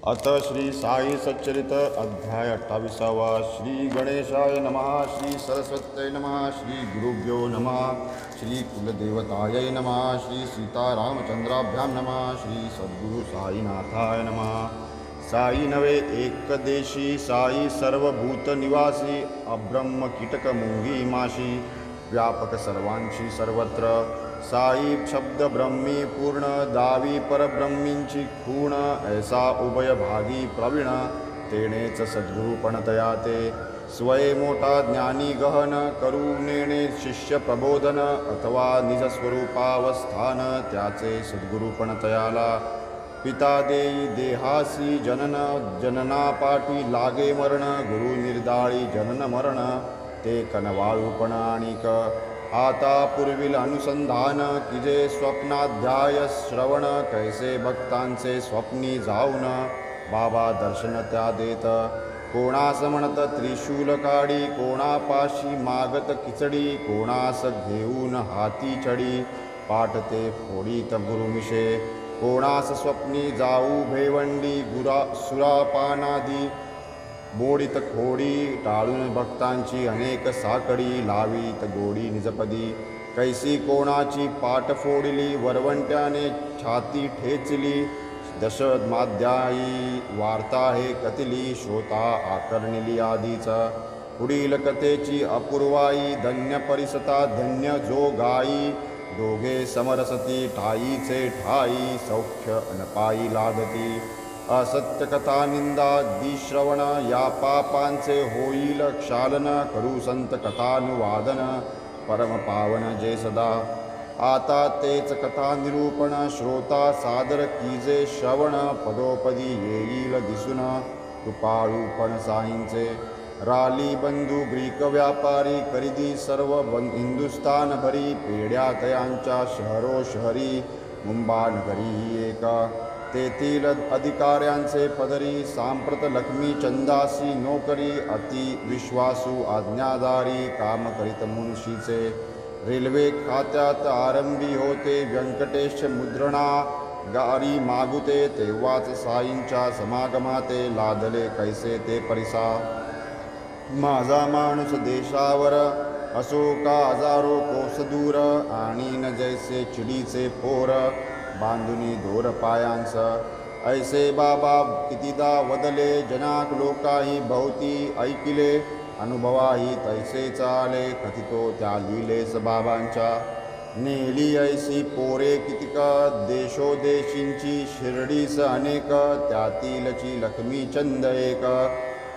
अथ श्री साई सच्चरित अध्याय 28वा. श्री गणेशाय नमः. श्री सरस्वत्यै नमः. श्री गुरुभ्यो नमः. श्री कुलदेवतायै नमः. श्री सीतारामचंद्राभ्यां नमः. श्री सद्गुरु साईनाथाय नमः. साई नवे एकदेशी, साई सर्वभूत निवासी, अब्रह्म कीटक मुंगी माशी, व्यापक सर्वांशी सर्वत्र. साई शब्द ब्रह्मी पूर्ण, दावी परब्रह्मींची खूण, ऐसा उभय भागी प्रवीण, तेनेच सद्गुरुपणतया ते. स्वये मोठा ज्ञानी गहन, करुणेने शिष्य प्रबोधन, अथवा निजस्वरूपावस्थान, त्याचे सद्गुरुपणतयाला. पिता देई देहासी जनन, जननापाठी लागे मरण, गुरु निर्दाळी जनन मरण, ते कनवाळूपण आणिक. आता पूर्वील अनुसंधान, किजे स्वप्नाध्याय श्रवण, कैसे भक्तांचे स्वप्नी जाऊन, बाबा दर्शन त्या देत. कोणास म्हणत त्रिशूल काढी, कोणापाशी मागत खिचडी, कोणास घेऊन हाती चढी, पाठते फोडीत गुरुमिशे. कोणास स्वप्नी जाऊ भेवंडी, सुरापानादी, बोडीत खोडी, टाळून भक्तांची अनेक साकडी, लावीत गोडी निजपदी. कैसी कोणाची पाठ फोडिली, वरवंट्याने छाती ठेचली, दशमाध्यायी वार्ता हे कथिली, श्रोता आकर्णिली आधीच. पुढील कथेची अपूर्वाई, धन्य परिसता धन्य जो गाई, दोघे समरसती ठाईचे ठाई, सौख्य अनपाई लादती. असत्य कथा निंदा दिश्रवण, या पापांचे होईल क्षालन, करू संत कथानुवादन, परम पावन जे सदा. आता तेच कथा निरूपण, श्रोता सादर कीजे श्रवण, पदोपदी येईल दिसून, कृपाळूपण साईंचे. राली बंधू ग्रीक व्यापारी, खरेदी सर्व हिंदुस्थान भरी, पेढ्या तयांच्या शहरो शहरी, मुंबा नगरी एका. तेथील अधिकाऱ्यांचे पदरी, सांप्रत लक्ष्मी चंदासी नोकरी, अति विश्वासू आज्ञाधारी, काम करीत मुनशीचे. रेल्वे खात्यात आरंभी होते व्यंकटेश मुद्रणा, गारी मागुते, तेव्हाच साईंच्या समागमाते, लादले कैसे ते परिसा. माझा माणूस देशावर, असो का हजारो कोस दूर, आणि न जैसे चिडीचे पोर, बांधुनी दोर पायांस. ऐसे बाबा कितीदा वदले, जनाक लोकाही भोवती ऐकिले, अनुभवाही तैसे चाले, कथितो त्या लिलेस बाबांच्या. नेली ऐसी पोरे कितीक, देशोदेशींची शिर्डीस अनेक, त्यातीलची लक्ष्मी चंद एक,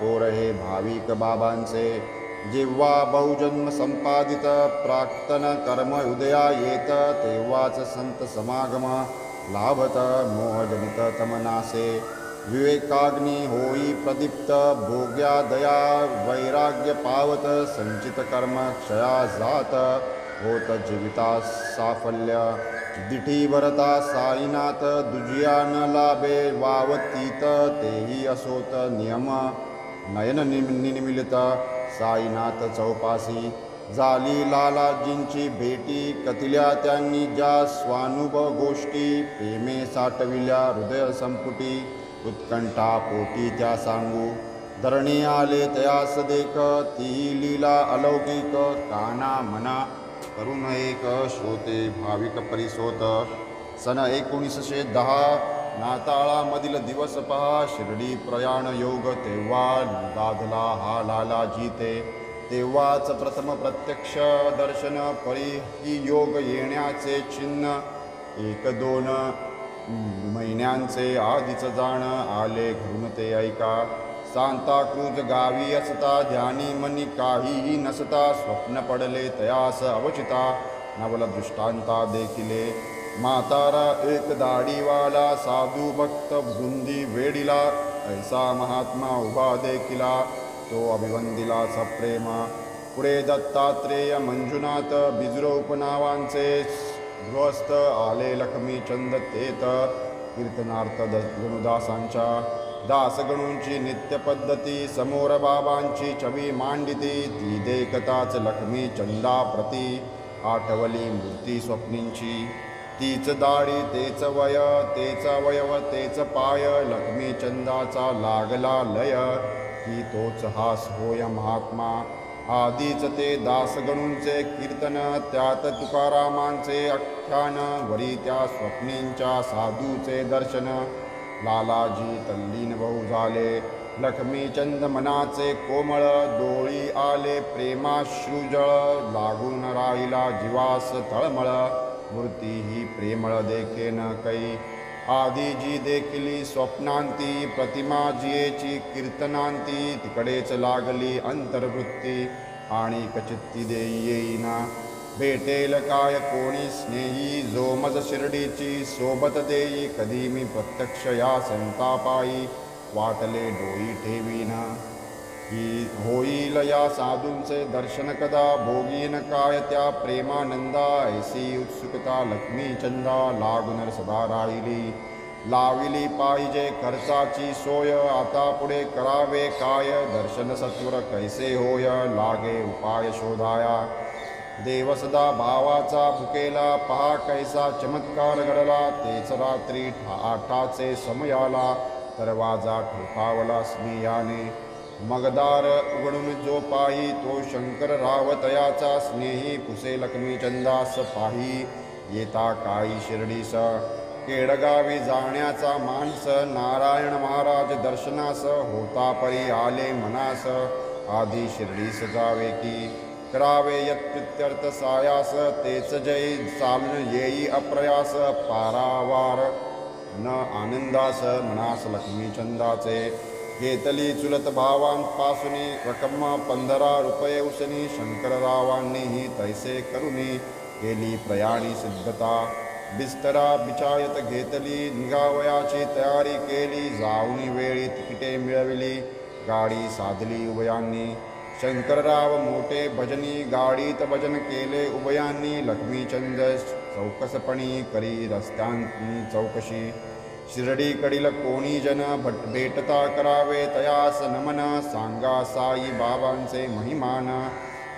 पोर हे भाविक बाबांचे. जेव्हा बहुजन्म संपादित, प्राक्तन कर्म उदया येत, तेव्हाच संत समागम लाभत, मोहजनित तमनासे. विवेकाग्नी होई प्रदीप्त, भोग्या दया वैराग्य पावत, संचित कर्म क्षया जात, होत जीविता साफल्य. दिठी भरता साईनाथ, दुजिया न लाभे वावतीत, तेही असोत नियम, नयन निमिलित. साईनाथ चौपासी झाली लालाजींची भेटी, कथिल्या त्यांनी ज्या स्वानुभव गोष्टी, प्रेमे साठविल्या हृदय संपुटी, उत्कंठा पोटी त्या सांगू. धरणी आले तयास देख, ती लीला अलौकिक, काना मना करून एक, श्रोते भाविक परिसोत. सन 1910 नाताळामधील दिवस पहा, शिर्डी प्रयाण योग तेव्हा गाधला हा लालाजी ते. तेव्हाच प्रथम प्रत्यक्ष दर्शन, परी ही योग येण्याचे चिन्ह. 1-2 महिन्यांचे आधीच जाण, आले घरून ते ऐका. सांताक्रूज गावी असता, ध्यानी मनी काहीही नसता, स्वप्न पडले तयास अवचिता, नवल दृष्टांता देखिले. म्हातारा एक दाढीवाला, साधू भक्त वृंदी वेडिला, ऐसा महात्मा उभा देखिला, तो अभिवंदिला सप्रेम. पुढे दत्तात्रेय मंजुनाथ बिजरोप नावांचे गृहस्थ, आले लक्ष्मी चंद तेत, कीर्तनार्थ गणुदासांच्या. दासगणूंची नित्य पद्धती, समोर बाबांची छवी मांडिती, ती देखताच लक्ष्मी चंदाप्रती, आठवली मूर्ती स्वप्नींची. तीच दाढी तेच वय तेच अवयव तेच पाय, लक्ष्मीचंदाचा लागला लय, की तोच हास होय महात्मा. आधीच ते दास गणूंचे कीर्तन, त्यात तुकारामांचे आख्यान, वरी त्या स्वप्नींच्या साधूचे दर्शन. लालाजी तल्लीन बहु झाले, लक्ष्मीचंद मनाचे कोमळ, डोळी आले प्रेमाश्रुजळ, लागून राहिला जीवास तळमळ. मूर्ती ही प्रेमळ देखेन कै, आधी जी देखली स्वप्नांती, प्रतिमा जियेची कीर्तनांती, तिकडेच लागली अंतर्वृत्ती, आणि कचित्ती देई येईना. भेटेल काय कोणी स्नेही, जो मज शिर्डीची सोबत देई, कधी मी प्रत्यक्ष या संतापायी, वाटले डोई ठेवीना. ही होईल या साधूंचे दर्शन कदा, भोगीन काय त्या प्रेमानंदा, ऐसी उत्सुकता लक्ष्मीचंदा, लागून सदा राहिली. लाविली पाहिजे खर्चाची सोय, आता पुढे करावे काय, दर्शन सत्वर कैसे होय, लागे उपाय शोधाया. देव सदा भावाचा भुकेला, पहा कैसा चमत्कार घडला, तेच रात्री 8चे समयाला, दरवाजा ठोठावला स्नेहाने. मगदार उघडून जो पाही, तो शंकर रावतयाचा स्नेही, पुसे लक्ष्मीचंदास पाही, येता काही शिर्डीस. केडगावी जाण्याचा मानस, नारायण महाराज दर्शनास, होता परी आले मनास. आधी शिर्डीस जावे की, करावे यत्प्रित्यर्थ सायास, तेच जय चालून येई अप्रयास, पारावार न आनंदास मनास लक्ष्मीचंदाचे. घेतली चुलत भावांपासून रक्कम 15 रुपये उसनी, शंकररावांनीही तैसे करुनी, केली प्रयाणी सिद्धता. बिस्तरा बिछायत घेतली, निघावयाची तयारी केली, जाऊनी वेळी तिकिटे मिळविली, गाडी साधली उभयांनी. शंकरराव मोठे भजनी, गाडीत भजन केले उभयांनी. लक्ष्मीचंद चौकसपणी करी रस्त्यांनी चौकशी, शिर्डीकडील कोणी जन भेटता करावे तयास नमन. सांगा साई बाबांचे महिमान,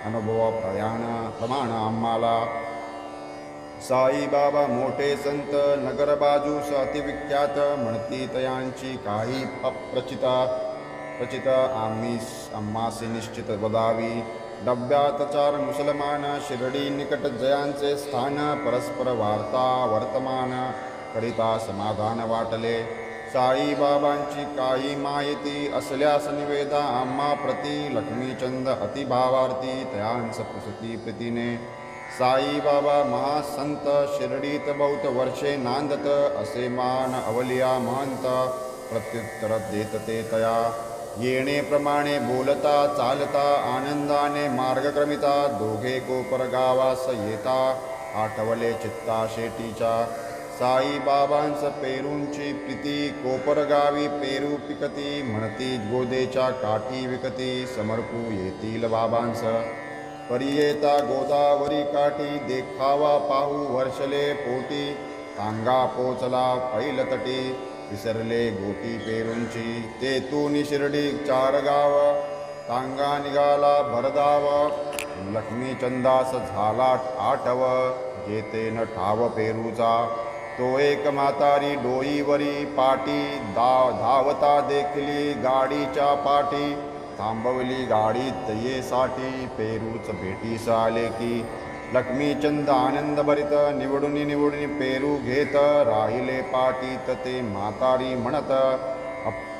अनुभव प्रमाण आम्हाला. साई बाबा मोठे संत, नगर बाजूस अतिविख्यात, म्हणती तयांची काही प्रचित आम्हासी निश्चित वदावी. डब्यात 4 मुसलमान, शिर्डी निकट जयांचे स्थान, परस्पर वार्ता वर्तमान, करिता समाधान वाटले. साईबाबांची काही माहिती असल्यास निवेदा आम्हा प्रती, लक्ष्मीचंद अतिभावार्थी, तयांस पुसती प्रीतीने. साईबाबा महासंत, शिर्डीत बहुत वर्षे नांदत, असे मान अवलिया महंत, प्रत्युत्तर देत ते तया. येणेप्रमाणे बोलता चालता, आनंदाने मार्गक्रमिता, दोघे कोपर गावास येता, आठवले चित्ता शेटीच्या. साईबाबांस पेरूंची प्रीती, कोपरगावी पेरू पिकती, म्हणती गोदेच्या काठी विकती, समर्पू येतील बाबांस. परी येता गोदावरी काठी, देखावा पाहू वर्षले पोटी, तांगा पोचला पैलतटी, विसरले गोटी पेरूंची. तेथून शिर्डी 4 गाव, तांगा निघाला भरधाव, लक्ष्मीचंदास झाला आठव, जेते न ठाव पेरूचा. तो एक म्हातारी डोईवरी पाटी, धावता देखली गाडीच्या पाठी, थांबवली गाडी तयेसाठी, पेरूच भेटीस आले की. लक्ष्मीचंद आनंदभरित, निवडून पेरू घेत, राहिले पाटीत ते म्हातारी म्हणत,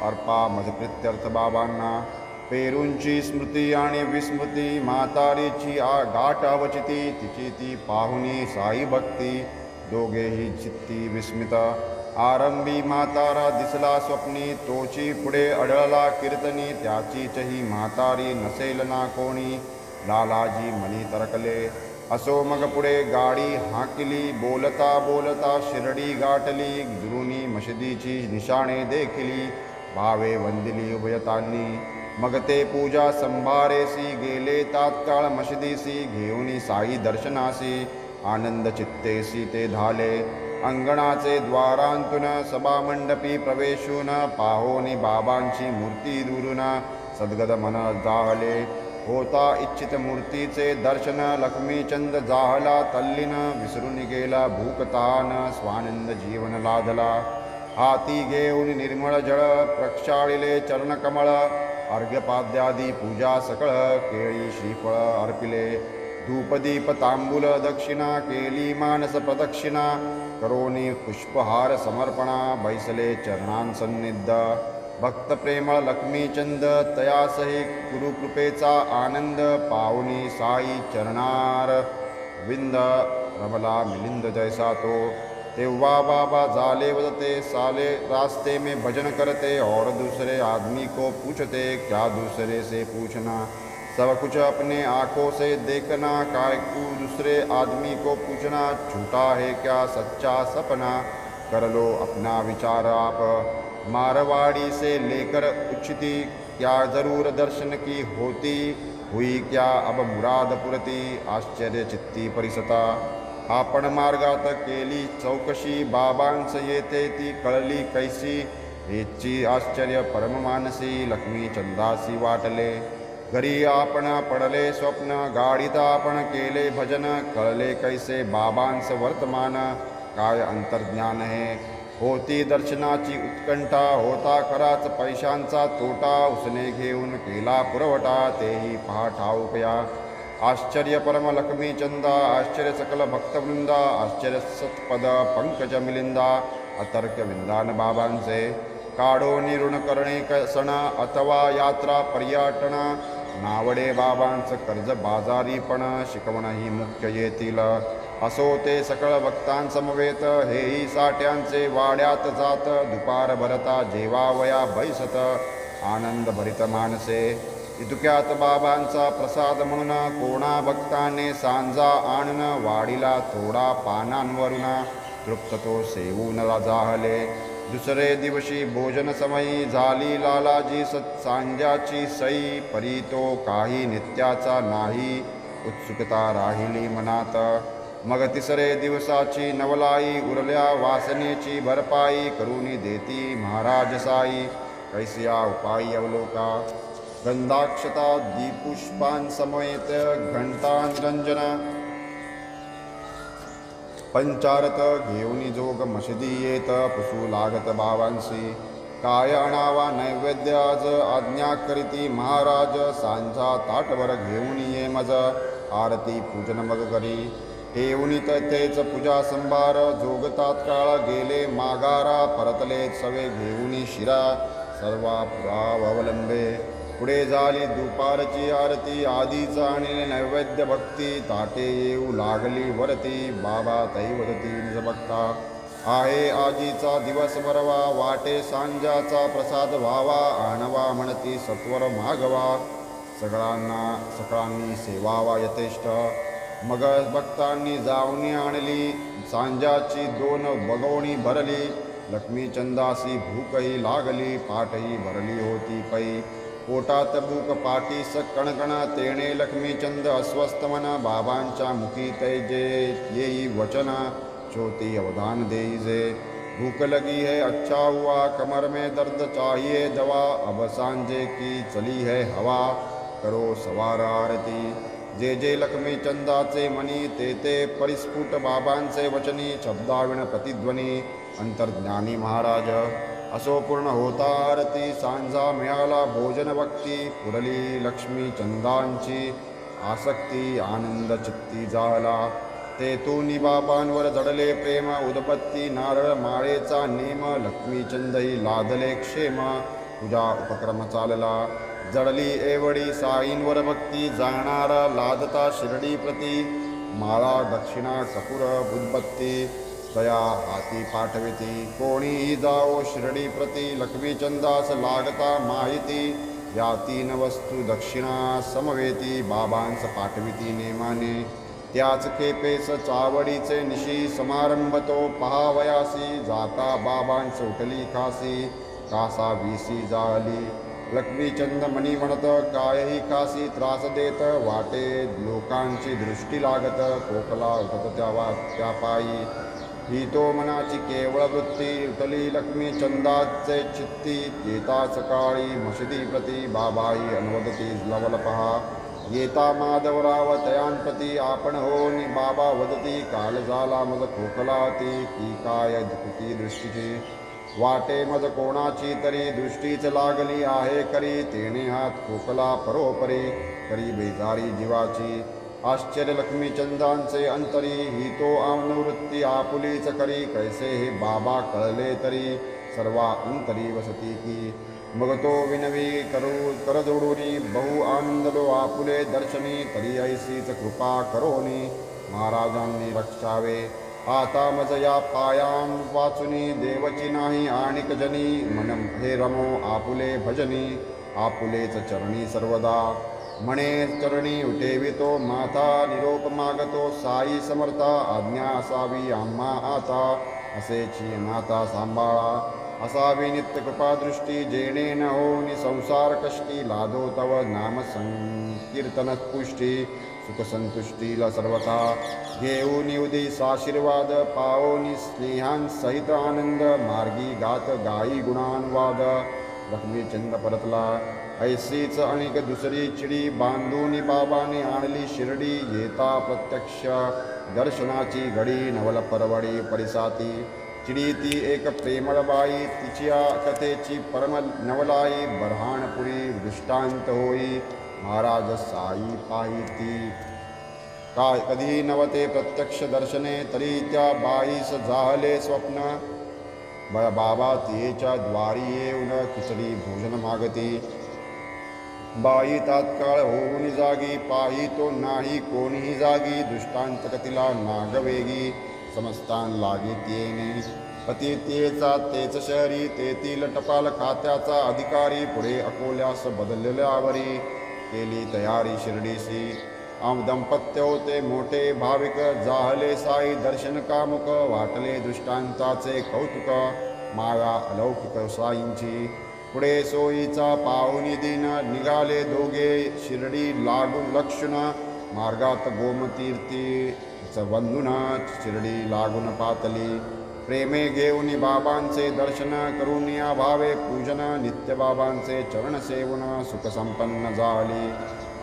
अर्पा मजप्रित्यर्थ बाबांना. पेरूंची स्मृती आणि विस्मृती, म्हातारीची गाठ अवचिती, तिची ती पाहुनी साई भक्ती, दोघेही चित्ती विस्मित. आरंभी म्हातारा दिसला स्वप्नी, तोची पुढे अडळला कीर्तनी, त्याचीचही म्हातारी नसेल ना कोणी, लालाजी मनी तरकले. असो मग पुढे गाडी हाकिली, बोलता बोलता शिर्डी गाठली, दुरुनी मशिदीची निशाणे देखली, भावे वंदिली उभयतांनी. मग ते पूजा संभारेसी, गेले तात्काळ मशिदीसी, घेऊनी साई दर्शनासी, आनंद चित्तेसी ते झाले. अंगणाचे द्वारांतून सभामंडपी प्रवेशून, पाहोनी बाबांची मूर्ती दुरून, सद्गद मन जाहले. होता इच्छित मूर्तीचे दर्शन लक्ष्मीचंद जाहला तल्लीन विसरून गेला भूकतान स्वानंद जीवन लादला हाती घेऊन निर्मळ जळ प्रक्षाळिले चरणकमळ अर्घ्यपाद्यादी पूजा सकळ केळी श्रीफळ अर्पिले धूपदीप तांबूल दक्षिणा केली मानस प्रदक्षिणा करोनी पुष्पहार समर्पणा बैसले चरणांसन्निध भक्त प्रेमळ लक्ष्मीचंद तयासही गुरुकृपेचा आनंद पावनी साई चरणार विंद रमला मिलिंद जैसा तो तेव्हा बाबा जाले बजते साले रास्ते में भजन करते और दूसरे आदमी को पूछते क्या दूसरे से पूछना सब कुछ अपने आँखों से देखना काय को दूसरे आदमी को पूछना झूठा है क्या सच्चा सपना कर लो अपना विचार आप मारवाड़ी से लेकर उच्चती क्या जरूर दर्शन की होती हुई क्या अब मुराद पुरती आश्चर्य चित्ती परिसता आपण मार्गात केली चौकशी बाबांस येते ती कळली कैसी हेची आश्चर्य परममानसी लक्ष्मी चंदासी वाटले घरी आपण पडले स्वप्न गाडीत आपण केले भजन कळले कैसे बाबांस वर्तमान काय अंतर्ज्ञान है होती दर्शनाची उत्कंठा होता खराच पैशांचा तोटा उसने घेऊन केला पुरवठा तेही पहा ठाऊकया आश्चर्य परम लक्ष्मीचंदा आश्चर्य सकल भक्तवृंदा आश्चर्य सत्पद पंकज मिलिंदा अतर्क विंदान बाबांचे काढो निऋण करणे सण अथवा यात्रा पर्यटन नावडे बाबांचं कर्ज बाजारीपण शिकवण ही मुख्य येतील असो ते सकळ भक्तांसमवेत हेही साठ्यांचे वाड्यात जात दुपार भरता जेवावया बैसत आनंद भरित मानसे इतक्यात बाबांचा प्रसाद म्हणून कोणा भक्ताने सांजा आणन वाडीला थोडा पानांवरून तृप्त तो सेवून जाहले दुसरे दिवशी भोजन समयी झाली लालाजी सांजाची सई परी तो काही नित्याचा नाही उत्सुकता राहिली मनात मग तिसरे दिवसाची नवलाई उरल्या वासनेची भरपाई करूनी देती महाराज साई कैसिया उपाई अवलोका गंधाक्षता दीपुष्पांसमवेत घंटांरंजना पंचारत घेऊनी जोग मशिदी येत पुसू लागत बाबांसी काय आणावा नैवेद्य आज आज्ञा करीती महाराज सांजा ताटवर घेऊन ये मज आरती पूजन मग करी ठेवून तेच पूजा संभार जोग तात्काळ गेले मागारा परतले सवे घेऊनी शिरा सर्वा पुरावलंबे पुढे झाली दुपारची आरती आधीचा आणि नैवेद्य भक्ती ताटे येऊ लागली वरती बाबा तैवदती निजभक्ता आहे आजीचा दिवस बरवा वाटे सांजाचा प्रसाद व्हावा आणवा म्हणती सत्वर मागवा सगळ्यांनी सेवावा यथेष्ट मग भक्तांनी जाऊनी आणली सांजाची 2 बगवणी भरली लक्ष्मीचंदासी भूकही लागली पाठही भरली होती पै पोटात भूक पाटीस कणकण तेणे लक्ष्मीचंद अस्वस्थ मन बाबांच्या मुखी तैजे येई वचन चोती अवधान देईजे भूख लगी है अच्छा हुआ कमर में दर्द चाहिए दवा अब सांजे की चली है हवा करो सवार आरती जे जे लक्ष्मीचंदाचे मनी ते परिस्फुट बाबांचे वचनी शब्दाविण प्रतिध्वनी अंतर्ज्ञानी महाराज असो पूर्ण होता आरती सांजा मिळाला भोजन भक्ती पुरली लक्ष्मीचंदांची आसक्ती आनंद चित्ती झाला तेथून बाबांवर जडले प्रेम उदबत्ती नारळ माळेचा नेम लक्ष्मीचंदही लादले क्षेम तुझा उपक्रम चालला जडली एवढी साईंवर भक्ती जाणारा लादता शिर्डी प्रती माळा दक्षिणा कपूर उदबत्ती दया हाती पाठविती कोणीही जाओ शिर्डी प्रती लक्ष्मीचंदास लागता माहिती या 3 वस्तू दक्षिणा समवेती बाबांस पाठविती नेमाने त्याच खेपेस चावडीचे निशी समारंभ तो पहावयासी जाता बाबांस उठली खासी कासा वीसी जाली लक्ष्मीचंद मनी म्हणत कायही कासी त्रास देत वाटे लोकांची दृष्टी लागत कोकला उठत त्या पायी ही तो मनाची केवळ वृत्ती उठली लक्ष्मीचंदाचे चित्ती येता सकाळी मशिदी प्रती बाबाई अनवदती लवल पहा येता माधवराव तयांप्रती आपण होनी बाबा वदती काल झाला मज खोकलाती की काय दुखती दृष्टीची वाटे मज कोणाची तरी दृष्टीच लागली आहे करी तेने हात खोकला परोपरी करी बेजारी जीवाची आश्चर्य लक्ष्मीचंदांचे अंतरी ही तो अनुवृत्ती आपुलीच करी कैसे हे बाबा कळले तरी सर्वा अंतरी वसती की मग तो विनवी करजोडूनी बहु आनंदलो आपुले दर्शनी तरी ऐसीच कृपा करोनी महाराजांनी रक्षावे आता मज या पायां वाचुनी देवची नाही आणिक जनी मन हे रमो आपुले भजनी आपुलेच चरणी सर्वदा म्हणे चरणी उठेवितो माता निरोप मागतो साई समर्था आज्ञा असावी आम्हा आता असेची माता सांभाळा असावी नित्य कृपादृष्टी जेणे न होनी संसार कष्टी लादो तव नाम संकीर्तन पुष्टी सुखसंतुष्टीला सर्वथा घेऊनी उदिस आशीर्वाद पाओनी स्नेहांसहित आनंद मार्गी गात गाई गुणानुवाद लक्ष्मीचंद परतला ऐसीच अनेक दुसरी चिडी बांधूनी बाबाने आणली शिर्डी येता प्रत्यक्ष दर्शनाची घडी नवल परवडी परिसाती चिडी ती एक प्रेमळबाई तिच्या कथेची परम नवलाई बऱ्हाणपुरी दृष्टांत होई महाराज साई पाहिती काय कधी नवते प्रत्यक्ष दर्शने तरी त्या बाईस जाहले स्वप्न बाबा तियेच्या द्वारी येऊन खिचडी भोजन मागती बाई तात्काळ होऊन जागी पाही तो नाही कोणीही जागी दृष्टांत कथिला नागवेगी समस्तान लागी तेने पती तेचा तेच शहरी तेथील टपाल खात्याचा अधिकारी पुढे अकोल्यास बदलल्यावरी केली तयारी शिर्डीसी दंपत्य होते मोठे भाविक जाहले साई दर्शन कामुक वाटले दृष्टांताचे कौतुक मागा अलौकिक साईंची पुढे सोयीचा पाहुनी दिन निघाले दोघे शिर्डी लागून लक्षण मार्गात गोमतीर्थी वंदुन शिर्डी लागून पातली प्रेमे घेऊन बाबांचे दर्शन करून या भावे पूजन नित्य बाबांचे चरण सेवन सुखसंपन्न झाली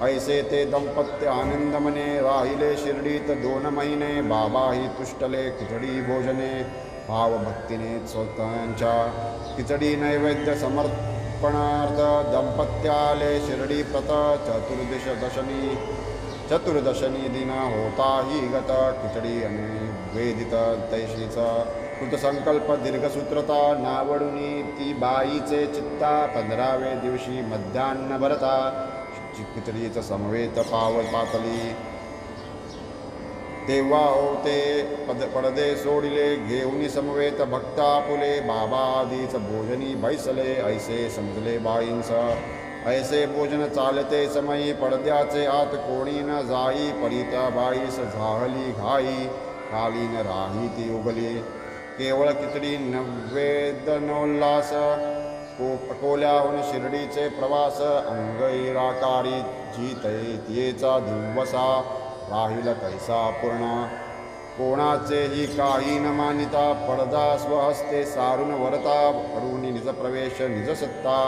ऐसे ते दंपत्य आनंदमने राहिले शिर्डीत 2 महिने बाबाही तुष्टले खिचडी भोजने भावभक्तीने स्वतःच्या खिचडी नैवेद्य समर्पणार्थ दंपत्याले शिर्डी प्रत चतुर्दशनी दिन होता ही गत खिचडी वेदित तैशीच कृतसंकल्प दीर्घसूत्रता नावडुनी ती बाईचे चित्ता 15व्या दिवशी मध्यान्न भरता खिचडीच समवेत पातली तेव्हा होते पडदे सोडिले घेऊनी समवेत भक्ता पुले बाबा आधीच भोजनी बैसले ऐसे समजले बाईंस ऐसे भोजन चालते समयी पडद्याचे आत कोणी न जाई परिता बाईस झाहली घाई खाली न राही ती उगली केवळ खिचडी नैवेद्योल्लास अकोल्याहून शिर्डीचे प्रवास अंगैराकारी जितयेचा दिवसा राहील कैसा पूर्ण कोणाचेही काही न मानिता पडदा स्वहस्ते सारून वरता करुणी निज प्रवेश निज सत्ता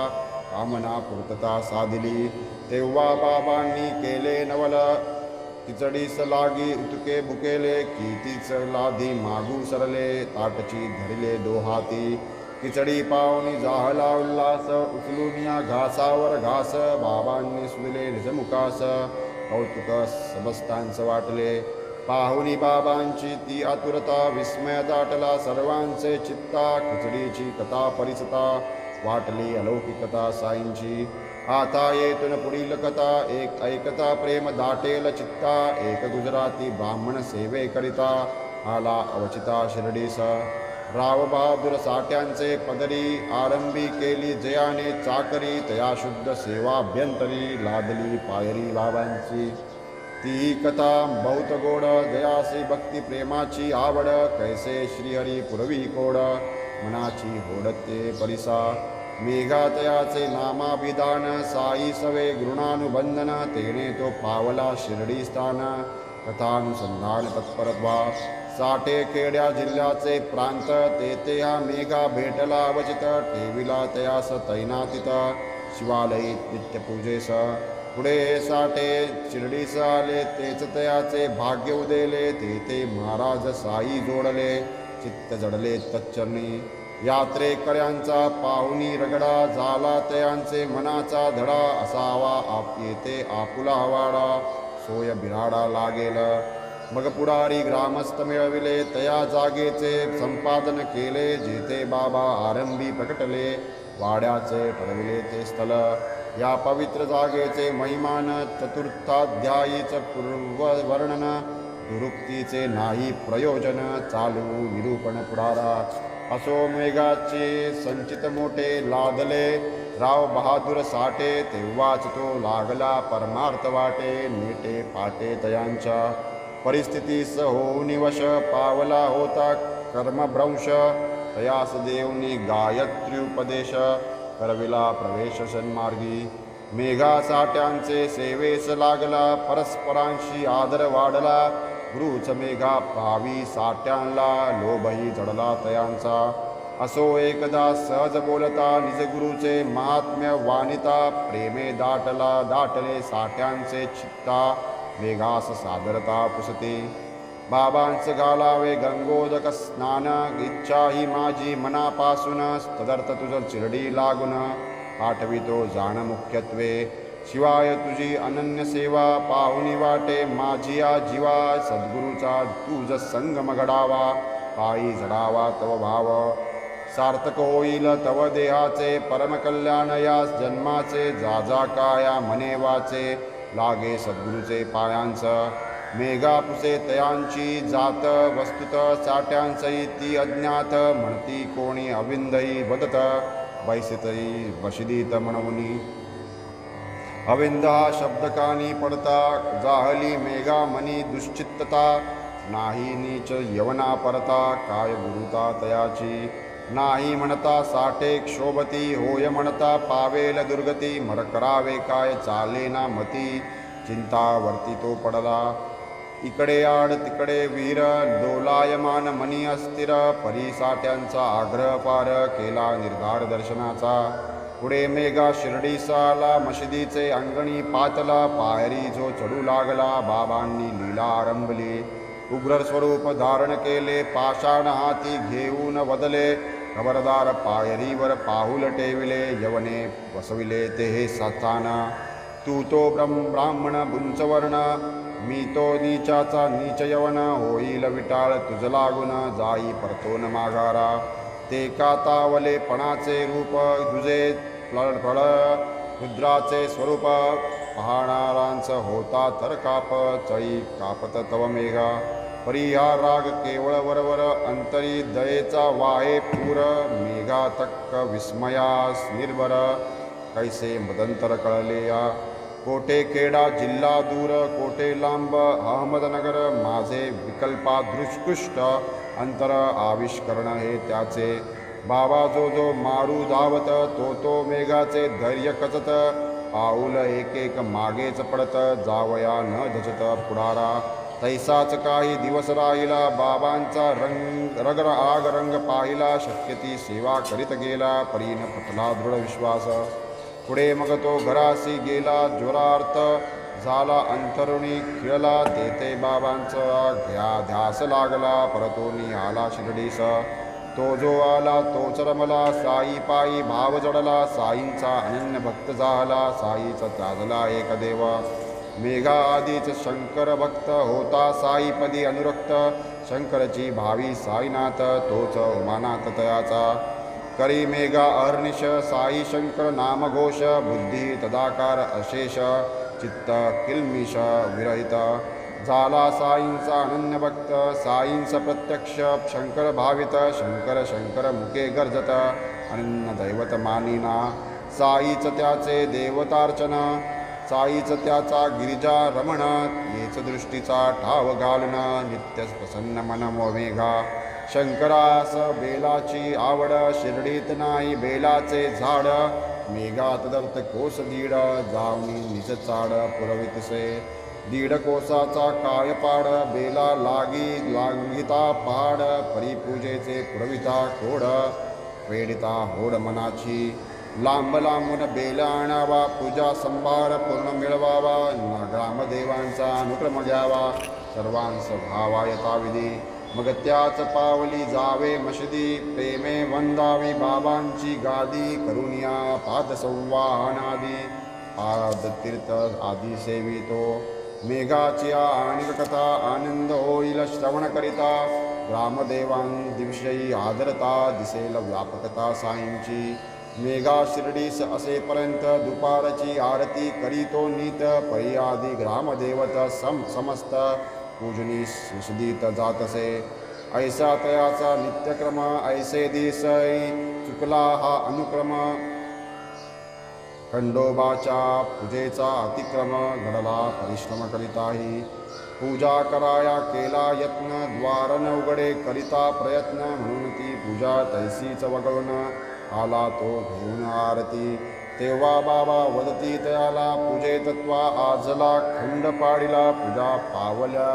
कामना पूर्तता साधिली तेव्हा बाबांनी केले नवल खिचडीस लागी उतके बुकेले कितीच लाधी मागू सरले ताटची धरले दोहाती खिचडी पावनी जाहला उल्हास उचलून या घासावर घास बाबांनी सुले निजमुखास कौतुक समस्तांच वाटले पाहुनी बाबांची ती आतुरता विस्मय दाटला सर्वांचे चित्ता खिचडीची कथा परिसता वाटली अलौकिकता साईंची आता येतून पुढील कथा एक ऐकता प्रेम दाटेल चित्ता एक गुजराती ब्राह्मण सेवे करिता आला अवचिता शिर्डीस राव बहादूर साठ्यांचे पदरी आरंभी केली जयाने चाकरी तया शुद्ध सेवाभ्यंतरी लादली पायरी बाबांची ती कथा बहुत गोड जयासी भक्ती प्रेमाची आवड कैसे श्रीहरी पुरवी कोड मनाची होडते परिसा मेघातयाचे नामाभिधान साई सवे गृणानुबंधन तेने तो पावला शिर्डी स्थान कथानुसंधान तत्परत्वा साठे खेड्या जिल्ह्याचे प्रांत तेथे हा मेघा भेटला अवचित ठेविला तयास तैनातित शिवालयीत नित्यपूजेस पुढे हे साठे शिर्डीस आले, तेच तयाचे भाग्य उदेले. ते महाराज साई जोडले, चित्त जडले तच्चरणी. यात्रेकऱ्यांचा पाहुणी रगडा, झाला तयांचे मनाचा धडा. असावा येथे आपुला वाडा, सोय बिराडा लागेल. मग पुढारी ग्रामस्थ मिळविले, तया जागेचे संपादन केले. जेथे बाबा आरंभी प्रकटले, वाड्याचे ठरविले ते स्थळ. या पवित्र जागेचे महिमान, चतुर्थाध्यायीच पूर्ववर्णन. दुरुक्तीचे नाही प्रयोजन, चालू निरूपण पुढारा. असो मेघाचे संचित मोठे लादले, राव बहादूर साठे. तेव्हाच तो लागला परमार्थ वाटे, नीटे पाटे तयांच्या. परिस्थितीस होऊन वश, पावला होता कर्मभ्रंश. तयास देवनी गायत्री उपदेश, करविला प्रवेश सन्मार्गी. मेघा साठ्यांचे सेवेस लागला, परस्परांशी आदर वाढला. गुरुच मेघा भावी साठ्यांना, लोभही जडला तयांचा. असो एकदा सहज बोलता, निज गुरुचे महात्म्य वानिता. प्रेमे दाटले साठ्यांचे चित्ता, मेघास सादरता पुसते. बाबांच घालावे गंगोदक स्नान, इच्छा ही माझी मनापासून. तदर्थ तुझ चिरडी लागून, पाठवितो जाण मुख्यत्वे. शिवाय तुझी अनन्य सेवा, पाहुणी वाटे माझी या जीवा. सद्गुरूचा तुझ संगम घडावा, पायी जडावा तव भाव. सार्थक होईल तव देहाचे, परमकल्याण या जन्माचे. जा काया मने वाचे, लागे सद्गुरूचे पायांच. मेघा पुसे तयांची जात, वस्तुत साठ्यांचही ती अज्ञात. म्हणती कोणी अविंदही वदत, बैसितही वशिदीत म्हणवनी. अविंद हा शब्द कानी पडता, जाहली मेघा मनी दुश्चित्तता. नाही नीच यवना परता, काय गुरुता तयाची. नाही म्हणता साठे क्षोभती, होय म्हणता पावेल दुर्गती. मर करावे काय चाले ना मती, चिंता वरती तो पडला. इकडे आड तिकडे वीर, डोलायमान मनी अस्थिर. परी साठ्यांचा आग्रह पार, केला निर्धार दर्शनाचा. पुढे मेघा शिर्डीस आला, मशिदीचे अंगणी पातला. पायरी जो चढू लागला, बाबांनी लीला आरंभली. उग्र स्वरूप धारण केले, पाषाण हाती घेऊन वदले. खबरदार पायरीवर पाऊल टेविले, यवने वसविले ते हे स्थान. तू तो ब्राह्मण बुंचवर्ण, मी तो नीचाचा नीच यवन. होईल विटाळ तुझ लागून, जाई परतोन माघारा. ते कातावले पणाचे रूप, तुझे फळ रुद्राचे स्वरूप. पाहणारांच होता तर काप, चळी कापत तव मेघा. परिहा राग केवळ वरवर, अंतरी दयेचा वाहे पूर. मेघा तक्क विस्मयास निर्भर, कैसे मदंतर कळले या. कोठे खेडा जिल्हा दूर, कोठे लांब अहमदनगर. माझे विकल्पा दृष्कृष्ट, अंतर आविष्करण हे त्याचे. बाबा जो मारू धावत, तो मेघाचे धैर्य कचत. पाऊल एक मागेच पडत, जावया न धचत पुढारा. तैसाच काही दिवस राहिला, बाबांचा आग रंग पाहिला. शक्य ती सेवा करीत गेला, परीन पटला दृढ विश्वास. पुढे मग तो घरासी गेला, ज्वरार्थ झाला अंतरुणी खिळला. तेथे बाबांचा ध्यास लागला, परतोनी आला शिर्डीस. तो जो आला तोच रमला, साई पायी भाव जडला. साईंचा अनन्य भक्त झाला, साईचा त्याजला एक देव. मेघा आधीच शंकर भक्त होता, साईपदी अनुरक्त. शंकरची भावी साईनाथ, तोच उमानाथ तयाचा. करी मेघा अहर्निश, साई शंकर नामघोष. बुद्धी तदाकार अशेष, चित्त किल्मिष विरहित. झाला साईंचा अनन्य भक्त, साईंचा प्रत्यक्ष शंकर भावित. शंकर मुखे गर्जत, अनन्य दैवत मानिना. साईच त्याचे देवतार्चन, साईच त्याचा गिरिजा रमण. येच दृष्टीचा ठाव घालून, नित्य प्रसन्न मन मेघा. शंकरास बेलाची आवड, शिर्डीत नाही बेलाचे झाड. मेघा तदर्थ कोस दीड, जावनी निज चाड पुरवितसे. दीड कोसाचा कायपाड, बेला लागिता पहाड. परिपूजेचे पुरविता खोड, फेडिता होड मनाची. लांब लांबून बेला आणावा, पूजा संभार पूर्ण मिळवावा, ग्रामदेवांचा अनुक्रम घ्यावा, सर्वांस भावा यथाविधी. मग त्याच पावली जावे मशिदी, प्रेमे वंदावी बाबांची गादी, करुनिया पादसंवाहनादी, पादतीर्थ आदी सेवितो. मेघाची आणिक कथा आनंद होईल श्रवण करिता, ग्रामदेवांविषयी आदरता दिसेल व्यापकता साईंची. मेघा शिर्डीस असेपर्यंत दुपारची आरती करीतो नीत, परियादी ग्रामदेवत समस्त पूजनी सुशोधित जातसे. ऐसा तयाचा नित्यक्रम, ऐसे दिसई चुकला हा अनुक्रम, खंडोबाच्या पूजेचा अतिक्रम घडला परिश्रम करिताही. पूजा कराया केला यत्न, द्वार न उघडे करिता प्रयत्न, म्हणून ती पूजा तैसीच वगळून आला तो घेऊन आरती. तेव्हा बाबा वदती तयाला, पूजे तत्वा आजला खंड पाडिला, पूजा पावल्या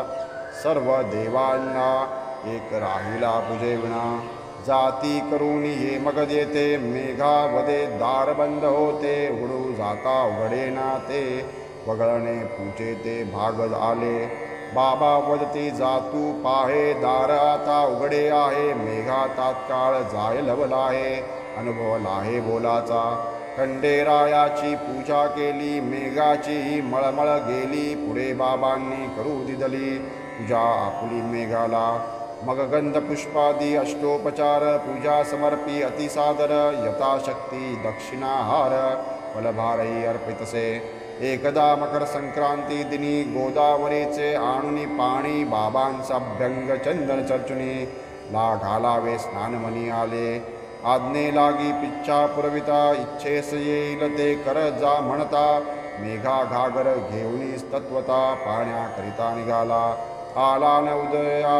सर्व देवांना, एक राहिला पूजे विना. जाती करून ये मग येते, मेघा वदे दार बंद होते, उघडू जाता उघडेना ते, वगळणे पूजे ते भाग आले. बाबा वदती जातू पाहे, दार आता उघडे आहे, मेघा तात्काळ जाय लवलाहे, अनुभवला आहे बोलाचा. खंडेरायाची पूजा केली, मेघाची मळमळ गेली, पुढे बाबांनी करू दिदली पूजा आपुली मेघाला. मग गंध पुष्पादी अष्टोपचार, पूजा समर्पी अतिसादर, यथाशक्ती दक्षिणाहार फलभारही अर्पितसे. एकदा मकर संक्रांती दिनी, गोदावरीचे आणुनी पाणी, बाबांचा अभ्यंग चंदन चर्चुनी, ला घालावे स्नानमनी आले. आज्ञे लागी पिच्छा पुरविता, इच्छेस येईल ते कर जा म्हणता, मेघा घागर घेऊनी तत्वता, पाण्याकरिता निघाला. आला न उदया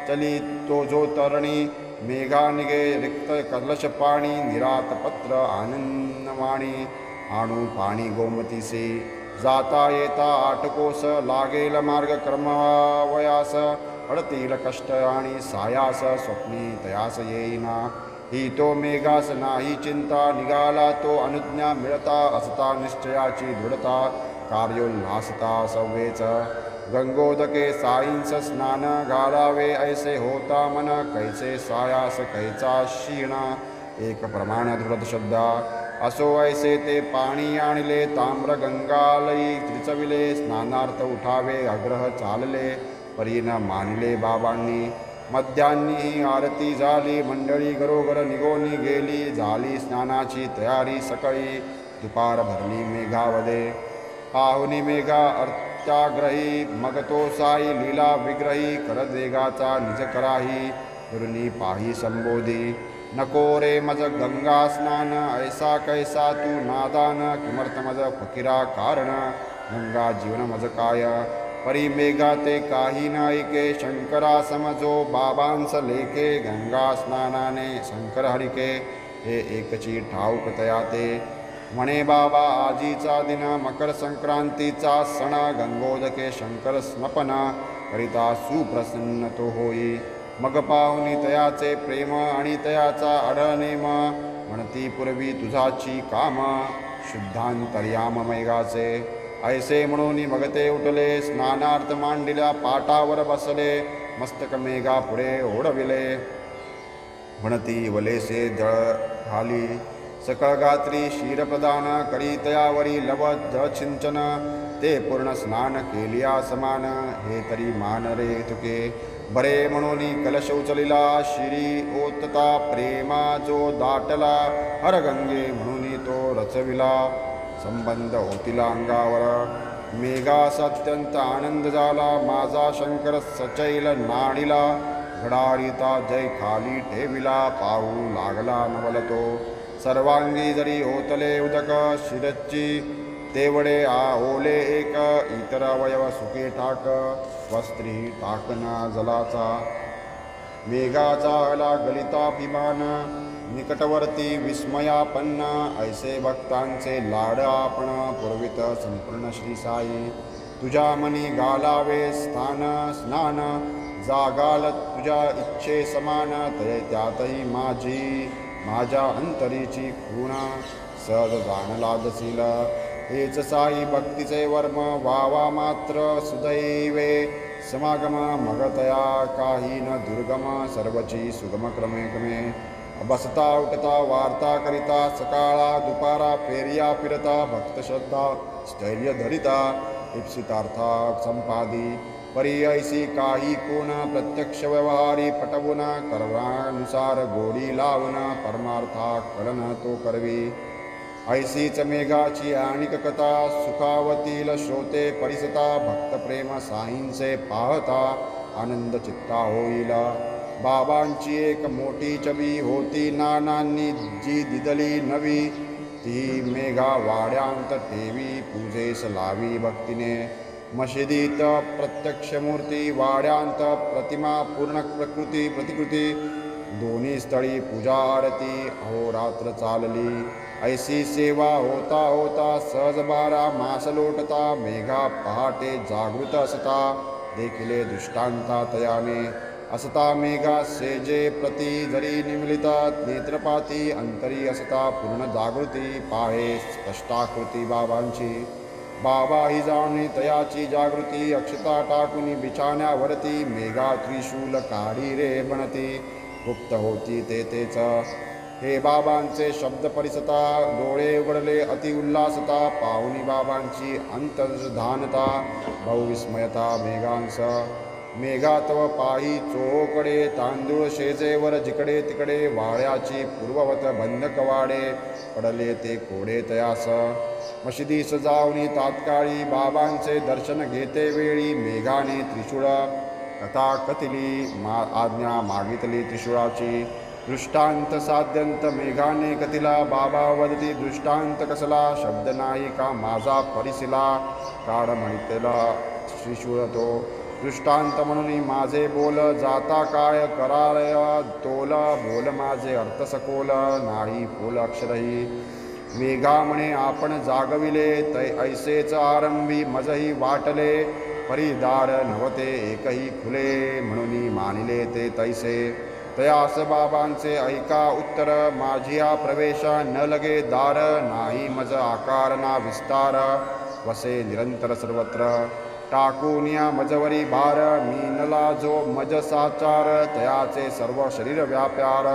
चली तो जो तरणी, मेघा निघे रिक्त कलश पाणी, निरात पत्र आनंदवाणी, आणू पाणी गोमतीसे. जाता येता आटकोस, लागेल मार्ग क्रमवयास, अडतील कष्ट आणि सायास, स्वप्नी तयास येईना. ही तो मेघास नाही चिंता, निघाला तो अनुज्ञा मिळता, असता निश्चयाची दृढता, कार्योल्हासता सव्वेच. गंगोदके साईंस स्नान, घालावे ऐसे होता मन, कैसे सायास कैचा क्षीण, एक प्रमाण दृढ श्रद्धा. असो ऐसे ते पाणी आणले, ताम्र गंगालयी त्रिचविले, स्नानार्थ उठावे आग्रह चालले, परीन मानिले बाबांनी. मध्यान्नी आरती झाली, मंडळी घरोघर निघोनी गेली, झाली स्नानाची तयारी सकाळी, दुपार भरली मेघावदे. पाहुनी मेघा अर्त्याग्रही, मग तो साई लीला विग्रही, कर देगाचा निज कराही, गुरुनी पाही संबोधी. नको रे मज गंगा स्नान, ऐसा कैसा तू नादान, किमर्थ मज फकीरा कारण, गंगा जीवन मज काय. परी मेघा ते काही नाईके, शंकरा समजो बाबांस लेखे, गंगा स्नानाने शंकर हरिके, हे एकची ठाऊक तयाते. म्हणे बाबा आजीचा दिन, मकर संक्रांतीचा सण, गंगोदके शंकर स्नपन, करिता सुप्रसन्न तो होई. मग पाहुनी तयाचे प्रेम आणि तयाचा अडनेम, म्हणती पूर्वी तुझाची काम, शुद्धांतर्याम मेघाचे. ऐसे म्हणून मग ते उठले, स्नानार्थ मांडिल्या पाटावर बसले, मस्तक मेघा पुढे ओढविले, म्हणती वलेसे जळ घाली. सकळ गात्री क्षीरप्रदान करी, तयावरी लवत जळछिंचन, ते पूर्ण स्नान केलिया समान, हे तरी मान रे तुके. बरे म्हणून कलश उचलिला, शिरी ओतता प्रेमा जो दाटला, हर गंगे म्हणून तो रचविला, संबंध होतिला अंगावर. मेघास अत्यंत आनंद झाला, माझा शंकर सचैल नाडिला, घडाळीता जय खाली ठेविला, पाहू लागला नवल तो. सर्वांगी जरी होतले उदक, शिरची तेवढे ओले एक, इतर अवयव सुके टाक, वस्त्री टाकना जलाचा. मेघाचा आला गलिताभिमान, निकटवर्ती विस्मयापन्न, ऐसे भक्तांचे लाड आपण, पुरवित संपूर्ण श्री साई. तुझ्या मनी घालावे स्नान, जागाल तुझ्या इच्छे समान, त्यातही माझी माझ्या अंतरीची खूण सहज जाणला दसील हेच साई भक्तीचे वर्म वावा मात्र सुदैवे समागम मगतया काही न दुर्गम सर्वची सुगम क्रमे क्रमे बसता उठता वार्ता करिता सकाळा दुपारा फेरिया फिरता भक्तश्रद्धा स्थैर्य धरिता इप्सितार्था संपादी परी ऐसी काही कोण प्रत्यक्ष व्यवहारी पटवून कर्मानुसार गोडी लावून परमार्था कळण तो करवी ऐसीच मेघाची आणिक कथा सुखावतील श्रोते परिसता भक्तप्रेम साईंचे पाहता आनंद चित्ता होईल बाबांची एक मोठी छबी होती नानांनी जी दिदली नवी ती मेघा वाड्यांत ठेवी पूजेस लावी भक्तीने मशिदीत प्रत्यक्ष मूर्ती वाड्यांत प्रतिमा पूर्ण प्रकृती प्रतिकृती दोन्ही स्थळी पूजा आरती अहोरात्र चालली ऐसी सेवा होता होता सहज 12 मास लोटता मेघा पहाटे जागृत असता देखिले दृष्टांता तयाने असता मेघा सेजे प्रती जरी निमिलिता नेत्रपाती अंतरी असता पूर्ण जागृती पाहे स्पष्टाकृती बाबांची बाबा ही जाणी तयाची जागृती अक्षता टाकून बिछाण्यावरती मेघा त्रिशूल काढी रे बनती गुप्त होती तेच हे बाबांचे शब्द परिसता डोळे उघडले अति उल्हासता पाहुणी बाबांची अंतर्धानता बहुविस्मयता मेघांस मेघा तव पायी चोकडे तांदूळ शेजेवर जिकडे तिकडे वाड्याची पूर्ववत बंद कवाडे पडले ते कोडे तयास मशिदीस जाऊनी तात्काळी बाबांचे दर्शन घेते वेळी मेघाने त्रिशूळ कथा कथिली आज्ञा मागितली त्रिशूळाची दृष्टांत साध्यंत मेघाने कथिला बाबा वदती दृष्टांत कसला शब्द नाही का माझा परिसिला काढ म्हणितला त्रिशूळ तो दृष्टांत म्हणून माझे बोल जाता काय कराय तोल बोल माझे अर्थ सकोल नाही फुल अक्षरही मेघा म्हणे आपण जागविले तै ऐसेच आरंभी मजही वाटले परिदार नव्हते एकही खुले म्हणून मानिले ते तैसे तयास बाबांचे ऐका उत्तर माझिया प्रवेशा न लगे दार नाही मज आकार ना विस्तार वसे निरंतर सर्वत्र टाकूनिया मजवरी भार मीनला जो मज साचार तयाचे सर्व शरीर व्याप्यार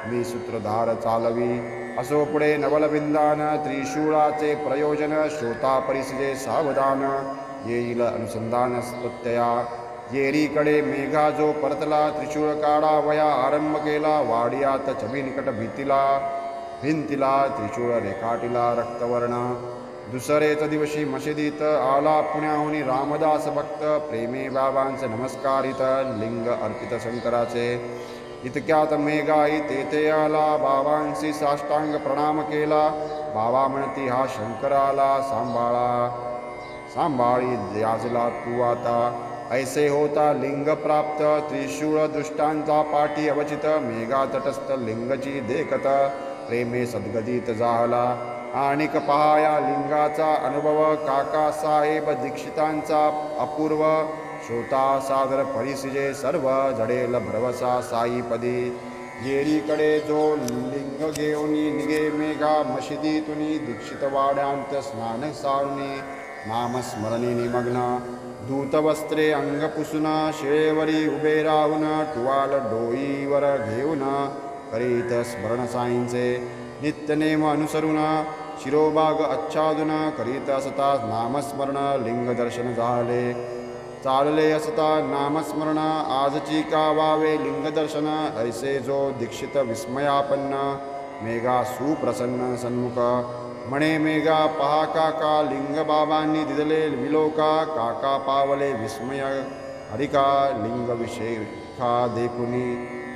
मी सूत्रधार चालवी असो पुढे नवलबिंदान त्रिशूळाचे प्रयोजन श्रोता परिसजे सावधान येईल अनुसंधान प्रत्यया येरीकडे मेघा जो परतला त्रिशूळ काढा वया आरंभ केला वाडियात छबी निकट भिंतीला त्रिशूळ रेखाटिला रक्तवर्ण दुसरेच दिवशी मशिदीत आला पुण्याहून रामदास भक्त प्रेमे बाबांचे नमस्कारित लिंग अर्पित शंकराचे इतक्यात मेघाई तेथे आला बाबांशी साष्टांग प्रणाम केला बाबा म्हणती हा शंकराला सांभाळी याजला तू आता ऐसे होता लिंग प्राप्त त्रिशूळ दृष्टांचा पाठी अवचित मेघा तटस्थ लिंगची देखत प्रेमे सद्गदित झाला आणिक पहाया लिंगाचा अनुभव काका साहेब दीक्षितांचा अपूर्व श्रोता सादर परिसिजे सर्व जडेल भरवसा साईपदी येरीकडे जो लिंग घेऊन निगे मेघा मशिदीतुनी दीक्षित वाड्यांत स्नान सारुनी नामस्मरणी निमग्न दूतवस्त्रे अंग पुसून शिळेवरी उभे राहून टुवाल डोईवर घेऊन करीत स्मरण साईंचे नित्यनेम अनुसरून शिरोभाग आच्छादून करीत असता नामस्मरण लिंग दर्शन झाले चालले असता नामस्मरण आजची का वावे लिंगदर्शन ऐसे जो दीक्षित विस्मयापन्न मेघा सुप्रसन्न सन्मुख म्हणे मेघा पहा काका लिंग बाबांनी दिदले विलोका काका पावले विस्मय हरिका लिंग विशेखा देखुनी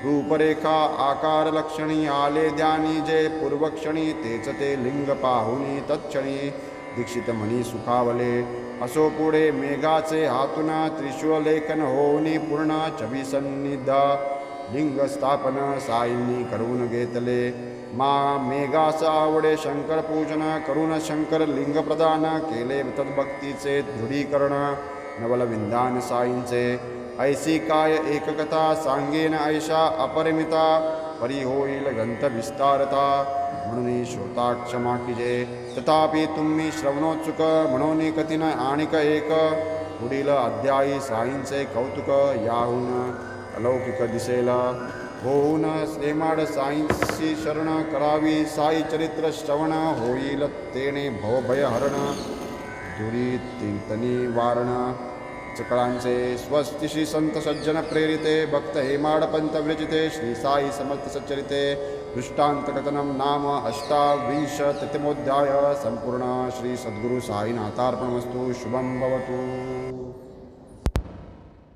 रूपरेखा आकार लक्षणी आले ध्यानी जे पूर्वक्षणी तेच ते लिंग पाहुनी तत्क्षणी दीक्षित म्हणी सुखावले असो पुढे मेघाचे हातून त्रिशूळ लेखन होऊनी पूर्ण छबी सन्निध लिंग स्थापन साईंनी करून घेतले मेघास आवडे शंकर पूजन करून शंकर लिंग प्रदान केले तद्भक्तीचे दृढीकरण नवल विंदान साईंचे ऐसी काय एककथा सांगेन ऐशा अपरिमिता परी होईल ग्रंथ विस्तारता, म्हणून श्रोता क्षमा कीजे. तथापि तुम्ही श्रवणोत्सुक म्हणून कथीन आणिक एक. पुढील अध्यायी साईंचे कौतुक याहून अलौकिक दिसेल. होऊन श्रेमाड साईंशी शरण करावी, साई चरित्र श्रवण होईल तेने भवभय हरण. दुरी तीर्थनी वारण चकळांचे स्वस्ति श्री संत सज्जन प्रेरिते, भक्त हेमाड पंत विरचिते, श्री साई समर्थ सच्चरिते. दृष्टांत कथनम नाम 28तमोऽध्याय संपूर्ण. श्री सद्गुरु साईनाथार्पणमस्तु. शुभं भवतु.